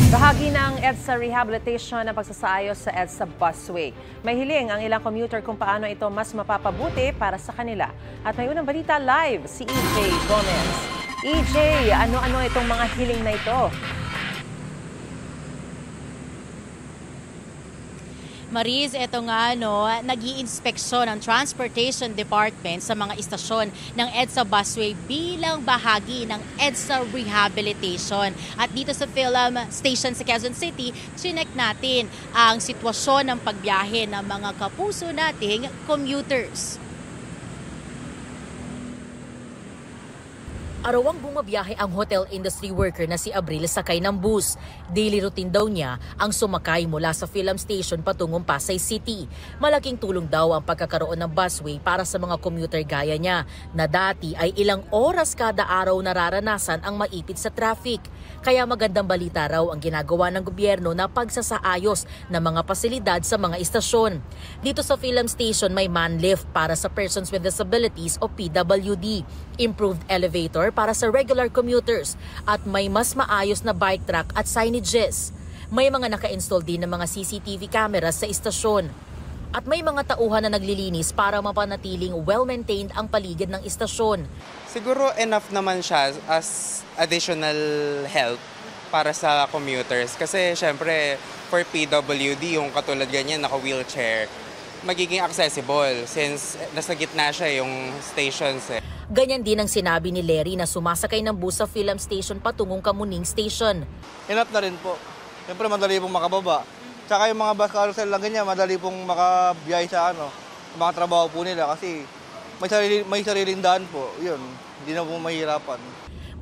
Bahagi ng EDSA rehabilitation ang pagsasaayos sa EDSA busway. May hiling ang ilang commuter kung paano ito mas mapapabuti para sa kanila. At may unang balita live, si EJ Gomez. EJ, ano-ano itong mga hiling na ito? Mariz, ito nga nag-iinspeksyon ng Transportation Department sa mga istasyon ng EDSA busway bilang bahagi ng EDSA rehabilitation. At dito sa Film Station sa Quezon City, chinek natin ang sitwasyon ng pagbiyahe ng mga kapuso nating commuters. Arawang bumabiyahe ang hotel industry worker na si Abril sakay ng bus. Daily routine daw niya ang sumakay mula sa Film Station patungong Pasay City. Malaking tulong daw ang pagkakaroon ng busway para sa mga commuter gaya niya na dati ay ilang oras kada araw nararanasan ang maipit sa traffic. Kaya magandang balita raw ang ginagawa ng gobyerno na pagsasaayos ng mga pasilidad sa mga istasyon. Dito sa Film Station may man lift para sa persons with disabilities o PWD, improved elevator para sa regular commuters at may mas maayos na bike track at signages. May mga naka-install din ng mga CCTV cameras sa istasyon. At may mga tauhan na naglilinis para mapanatiling well-maintained ang paligid ng istasyon. Siguro enough naman siya as additional help para sa commuters. Kasi syempre for PWD, yung katulad ganyan, naka-wheelchair, magiging accessible since nasa gitna siya yung stations. Ganyan din ang sinabi ni Larry na sumasakay ng bus sa Film Station patungong Kamuning Station. Enough na rin po. Siyempre madali pong makababa. Tsaka yung mga bus carousel lang ganyan, madali pong makabiyahe sa mga trabaho po nila kasi may sariling daan po. Yun, hindi na po mahirapan.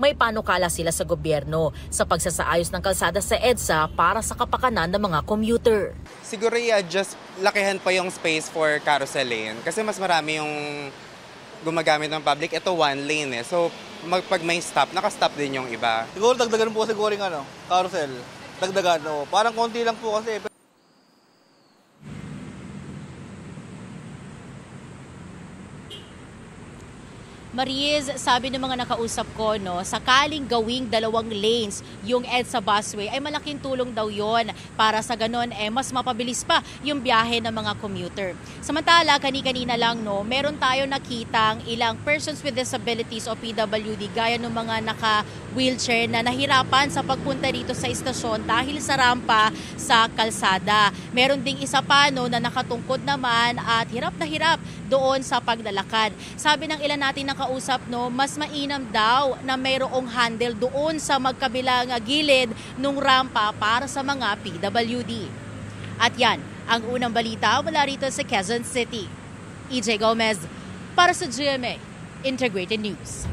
May panukala sila sa gobyerno sa pagsasaayos ng kalsada sa EDSA para sa kapakanan ng mga commuter. Siguro i-adjust, lakihan pa yung space for carousel lane kasi mas marami yung gumagamit ng public. Ito one lane So pag may stop, naka-stop din yung iba. Siguro dagdagan po siguro yung carousel. Dagdagan, parang konti lang po kasi. Mariz, sabi ng mga nakausap ko, sakaling gawing 2 lanes yung EDSA busway ay malaking tulong daw yon para sa ganon mas mapabilis pa yung biyahe ng mga commuter. Samantala, kani-kanina lang meron tayo nakitang ilang persons with disabilities o PWD gaya ng mga naka-wheelchair na nahirapan sa pagpunta dito sa istasyon dahil sa rampa sa kalsada. Meron ding isa pa na nakatungkod naman at hirap na hirap doon sa paglalakad. Sabi ng ilan natin nakausap, mas mainam daw na mayroong handle doon sa magkabilang gilid ng rampa para sa mga PWD. At yan, ang unang balita mula rito sa Quezon City. EJ Gomez para sa GMA Integrated News.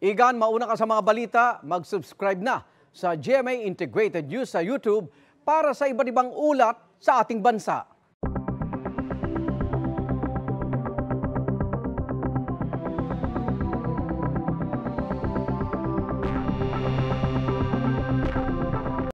Igan, mauna ka sa mga balita, mag-subscribe na sa GMA Integrated News sa YouTube para sa iba't ibang ulat sa ating bansa.